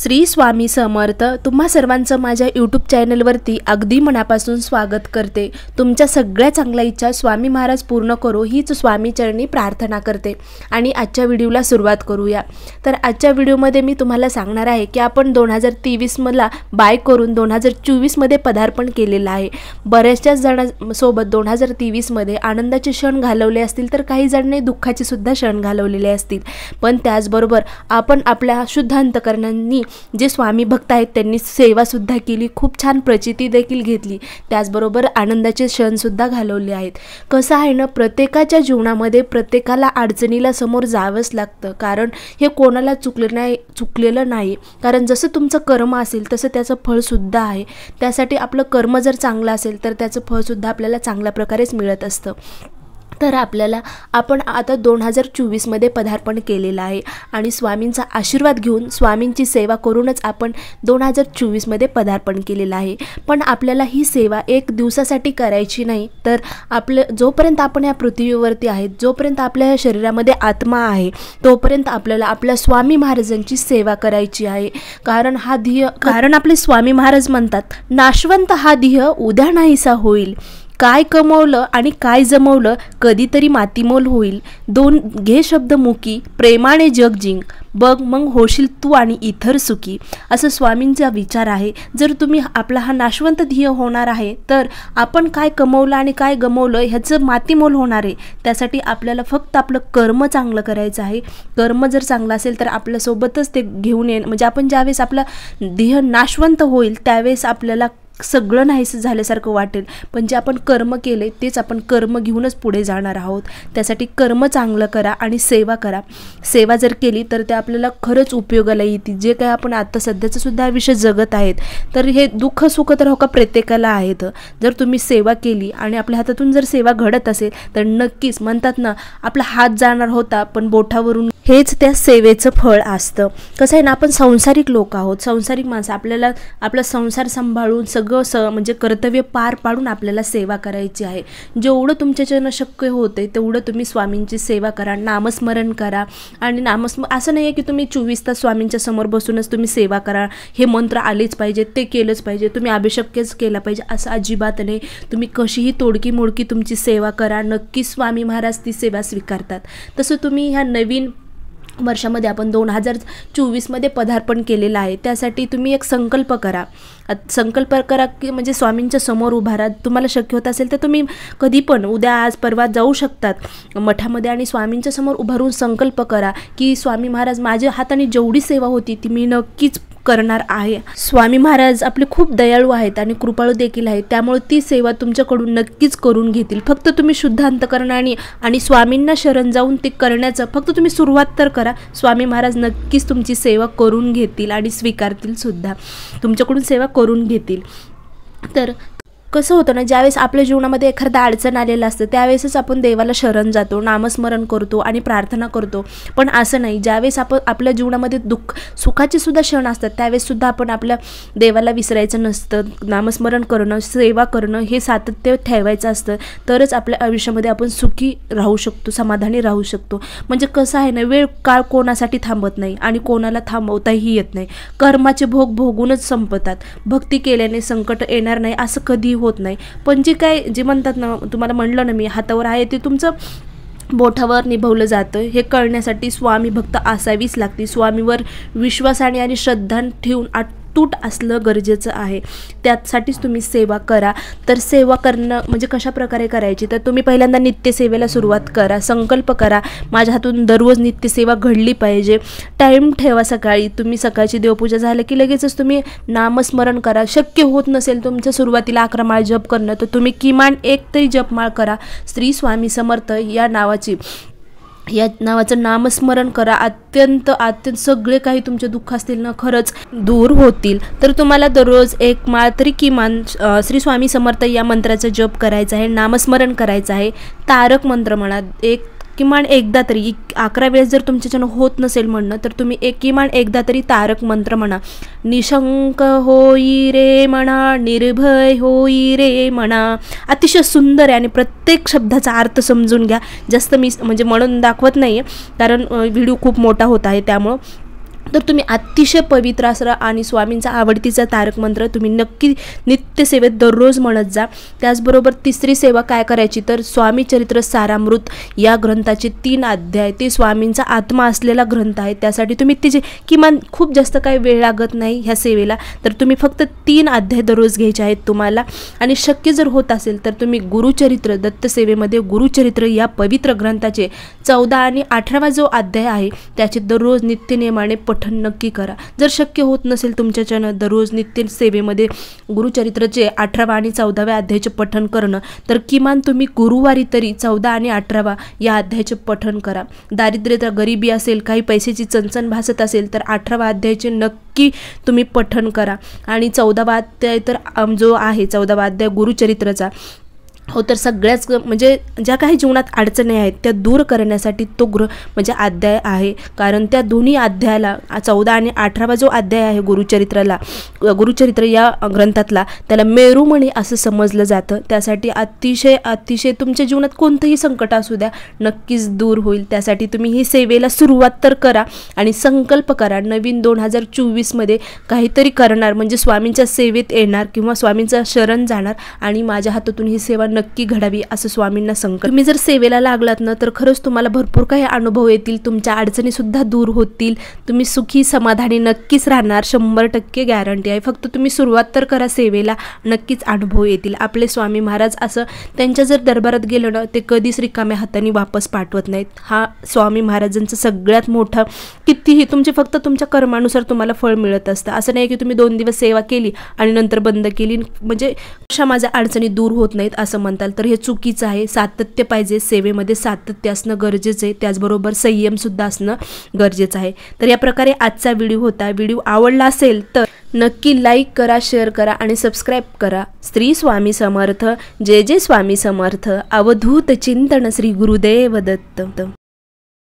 श्री स्वामी समर्थ। तुम्हा सर्वांचं माझ्या यूट्यूब चॅनलवरती अगदी मनापासून स्वागत करते। तुमच्या सगळ्या चांगल्या इच्छा स्वामी महाराज पूर्ण करो हीच स्वामी चरणी प्रार्थना करते। आणि आजच्या व्हिडिओला सुरुवात करूया। तर आजच्या व्हिडिओमध्ये मी तुम्हाला सांगणार आहे की आपण 2023 मधला बाय करून 2024 मध्ये पदार्पण केलेलं आहे। बऱ्याचशा जणांसोबत 2023 मध्ये आनंदाचे क्षण घालवले असतील तर काही जणांनी दुःखाचे सुद्धा क्षण घालवलेले असतील, पण त्याचबरोबर आपण आपल्या शुद्ध अंतकरणांनी जे स्वामी भक्त आहेत त्यांनी सेवा सुद्धा केली, खूप छान प्रचिती देखील घेतली, त्याचबरोबर आनंदाचे क्षण सुद्धा घालवले आहेत। कसं आहे ना, प्रत्येकाच्या जीवनामध्ये प्रत्येकाला अडचणीला समोर जावंच लागतं, कारण हे कोणाला चुकलेलं नाही, कारण जसं तुमचं कर्म असेल तसं त्याचं फळ सुद्धा आहे। त्यासाठी आपलं कर्म जर चांगलं असेल तर त्याचं फळ सुद्धा आपल्याला चांगल्या प्रकारेच मिळत असतं। तर आपण आता 2024 मध्ये पदार्पण केलेलं आहे आणि स्वामींचा आशीर्वाद घेऊन स्वामींची सेवा करूनच आपण 2024 मध्ये पदार्पण केलेलं आहे। पण आपल्याला ही सेवा एक दिवसासाठी करायची नाही, तर जोपर्यंत आपण या पृथ्वीवरती आहेत, जोपर्यंत आपल्या शरीरामध्ये आत्मा आहे, तोपर्यंत आपल्याला आपल्या स्वामी महाराजांची सेवा करायची आहे। कारण आपले स्वामी महाराज म्हणतात, नाशवंत हा ध्येय उद्या नाहीसा होईल, काय कमवलं आणि काय जमवलं कधीतरी मातीमोल होईल, दोन घे शब्द मुकी प्रेमाने जग जिंक, बघ मग होशील तू आणि इतर सुखी, असं स्वामींचा विचार आहे। जर तुम्ही आपला हा नाशवंत ध्येय होणार आहे तर आपण काय कमवलं आणि काय गमवलं ह्याचं मातीमोल होणार आहे। त्यासाठी आपल्याला फक्त आपलं कर्म चांगलं करायचं आहे। कर्म जर चांगलं असेल तर आपल्यासोबतच ते घेऊन म्हणजे आपण ज्यावेळेस आपला ध्येय नाशवंत होईल त्यावेळेस आपल्याला सगळं नाहीसं झाल्यासारखं वाटेल, पण जे आपण कर्म केले तेच आपण कर्म घेऊनच पुढे जाणार आहोत। त्यासाठी कर्म चांगलं करा आणि सेवा करा। सेवा जर केली तर ते आपल्याला खरंच उपयोगाला येतील। जे काय आपण आता सध्याचं सुद्धा आयुष्य जगत आहेत, तर हे दुःख सुख तर हो का प्रत्येकाला आहेत। जर तुम्ही सेवा केली आणि आपल्या हातातून जर सेवा घडत असेल तर नक्कीच म्हणतात ना, आपला हात जाणार होता पण बोटावरून हेच त्या सेवेचं फळ असतं। कसं आहे ना, आपण संसारिक लोक आहोत, संसारिक माणसं, आपल्याला आपला संसार सांभाळून सगळं म्हणजे कर्तव्य पार पाडून आपल्याला सेवा करायची आहे। जेवढं तुमच्याच्यानं शक्य होते तेवढं तुम्ही स्वामींची सेवा करा, नामस्मरण करा। आणि असं नाही आहे की तुम्ही 24 तास स्वामींच्या समोर बसूनच तुम्ही सेवा करा, हे मंत्र आलेच पाहिजे, ते केलंच पाहिजे, तुम्ही अभिषेकच केला पाहिजे, असं अजिबात नाही। तुम्ही कशीही तोडकी मोडकी तुमची सेवा करा, नक्की स्वामी महाराज ती सेवा स्वीकारतात। तसं तुम्ही ह्या नवीन वर्षामध्ये आपण 2024 मध्ये पदार्पण केलेलं आहे, त्यासाठी तुम्ही एक संकल्प करा की म्हणजे स्वामींच्या समोर उभा राहा। तुम्हाला शक्य होत असेल तर तुम्ही कधी पण उद्या आज परवा जाऊ शकतात मठामध्ये आणि स्वामींच्या समोर उभा राहून संकल्प करा की स्वामी महाराज, माझ्या हाताने जेवढी सेवा होती ती मी नक्कीच करणार आहे। स्वामी महाराज आपले खूप दयाळू आहेत आणि कृपाळू देखील आहेत, त्यामुळे ती सेवा तुमच्याकडून नक्कीच करून घेतील। फक्त तुम्ही शुद्ध अंतकरणाने आणि स्वामींना शरण जाऊन ते करण्याचं फक्त तुम्ही सुरुवात तर करा। स्वामी महाराज नक्कीच तुमची सेवा करून घेतील आणि स्वीकारतील सुद्धा, तुमच्याकडून सेवा करून घेतील। तर कसं होतं ना, ज्यावेळेस आपल्या जीवनामध्ये एखादा अडचण आलेलं असतं त्यावेळेसच आपण देवाला शरण जातो, नामस्मरण करतो आणि प्रार्थना करतो। पण असं नाही, ज्यावेळेस आपण आपल्या जीवनामध्ये सुखाचे सुद्धा क्षण असतात त्यावेळेस सुद्धा आपण आपल्या देवाला विसरायचं नसतं। नामस्मरण करणं, सेवा करणं हे सातत्य ठेवायचं असतं, तरच आपल्या आयुष्यामध्ये आपण सुखी राहू शकतो, समाधानी राहू शकतो। म्हणजे कसं आहे ना, वेळ काळ कोणासाठी थांबत नाही आणि कोणाला थांबवताही येत नाही। कर्माचे भोग भोगूनच संपतात, भक्ती केल्याने संकट येणार नाही असं कधी होत नाही। पण जे म्हणतात ना, तुम्हाला म्हणलं ना मी, हातावर आहे ते तुमचं बोटावर निभवलं जातं, हे कळण्यासाठी स्वामी भक्त असावीच लागते। स्वामीवर विश्वासाने आणि श्रद्धा ठेवून अटूट असलं गरजेचं आहे, त्यासाठीच तुम्ही सेवा करा। तर सेवा करणं म्हणजे कशा प्रकारे करायची, तर तुम्ही पहिल्यांदा नित्यसेवेला सुरुवात करा, संकल्प करा माझ्या हातून दररोज नित्यसेवा घडली पाहिजे। टाईम ठेवा, सकाळी तुम्ही सकाळची देवपूजा झाली की लगेचच तुम्ही नामस्मरण करा। शक्य होत नसेल तुमच्या सुरुवातीला 11 माळ जप करणं, तर तुम्ही किमान एक तरी जपमाळ करा, श्री स्वामी समर्थ या नावाचं नामस्मरण करा। अत्यंत सगळे काही तुमचे दुःख असतील ना खरंच दूर होतील। तर तुम्हाला दररोज एक माळ तरी किमान श्री स्वामी समर्थ या मंत्राचा जप करायचा आहे, नामस्मरण करायचं आहे। तारक मंत्र म्हणा, किमान एकदा तरी 11 वेळेस जर तुमच्याच्यानं होत नसेल म्हणणं तर तुम्ही किमान एकदा तरी तारक मंत्र म्हणा। निशंक होई रे म्हणा, निर्भय होई रे म्हणा। अतिशय सुंदर आहे आणि प्रत्येक शब्दाचा अर्थ समजून घ्या। जास्त मी म्हणजे म्हणून दाखवत नाही आहे कारण व्हिडिओ खूप मोठा होत आहे, त्यामुळं तर तुम्ही अतिशय पवित्र असरा आणि स्वामींचा आवडतीचा तारक मंत्र तुम्ही नक्की नित्यसेवेत दररोज म्हणत जा। त्याचबरोबर तिसरी सेवा काय करायची तर स्वामी चरित्र सारामृत या ग्रंथाचे 3 अध्याय, ते स्वामींचा आत्मा असलेला ग्रंथ आहे, त्यासाठी तुम्ही तिचे किमान खूप जास्त काही वेळ लागत नाही ह्या सेवेला, तर तुम्ही फक्त 3 अध्याय दररोज घ्यायचे आहेत तुम्हाला। आणि शक्य जर होत असेल तर तुम्ही गुरुचरित्र, दत्तसेवेमध्ये गुरुचरित्र या पवित्र ग्रंथाचे 14 आणि 18वा जो अध्याय आहे त्याचे दररोज नित्यनेमाने पठण नक्की करा। जर शक्य होत नसेल तुमच्याच्यानं दररोज नित्य सेवेमध्ये गुरुचरित्रचे 18वा आणि 14व्या अध्यायाचे पठण करणं, तर किमान तुम्ही गुरुवारी तरी 14 आणि 18वा या अध्यायाचे पठण करा। दारिद्र्य, गरिबी असेल, काही पैशाची चणचण भासत असेल तर 18वा अध्यायाचे नक्की तुम्ही पठण करा। आणि 14वा अध्याय तर जो आहे 14वा अध्याय गुरुचरित्राचा हो, तर सगळ्याच म्हणजे ज्या काही जीवनात अडचणी आहेत त्या दूर करण्यासाठी तो म्हणजे अध्याय आहे। कारण त्या दोन्ही अध्यायाला 14 आणि 18वा जो अध्याय आहे गुरुचरित्र या ग्रंथातला त्याला मेरुमणी असं समजलं जातं। त्यासाठी अतिशय तुमच्या जीवनात कोणतंही संकट असू द्या नक्कीच दूर होईल। त्यासाठी तुम्ही ही सेवेला सुरुवात तर करा आणि संकल्प करा नवीन 2024मध्ये काहीतरी करणार, म्हणजे स्वामींच्या सेवेत येणार किंवा स्वामींचा शरण जाणार आणि माझ्या हातातून ही सेवा नक्की घडावी असं स्वामींना संकल्प। तुम्ही जर सेवेला लागलात ना तर खरंच तुम्हाला भरपूर काही अनुभव येतील, तुमच्या अडचणी सुद्धा दूर होतील, तुम्ही सुखी समाधानी नक्कीच राहणार, 100% गॅरंटी आहे। फक्त तुम्ही सुरुवात तर करा सेवेला, नक्कीच अनुभव येतील। आपले स्वामी महाराज असं त्यांच्या जर दरबारात गेलं ना ते कधीच रिकाम्या हाताने वापस पाठवत नाहीत। हा स्वामी महाराजांचं सगळ्यात मोठं, कितीही तुमचे फक्त तुमच्या कर्मानुसार तुम्हाला फळ मिळत असतं। असं नाही की तुम्ही 2 दिवस सेवा केली आणि नंतर बंद केली म्हणजे माझ्या अडचणी दूर होत नाहीत असं म्हणताल तर हे चुकीचं आहे। सातत्य पाहिजे, सेवेमध्ये सातत्य असणं गरजेचं आहे, त्याचबरोबर संयम सुद्धा असणं गरजेचं आहे। तर या प्रकारे आजचा व्हिडिओ होता। व्हिडिओ आवडला असेल तर नक्की लाईक करा, शेअर करा आणि सबस्क्राईब करा। श्री स्वामी समर्थ, जय जय स्वामी समर्थ। अवधूत चिंतन श्री गुरुदेव दत्त।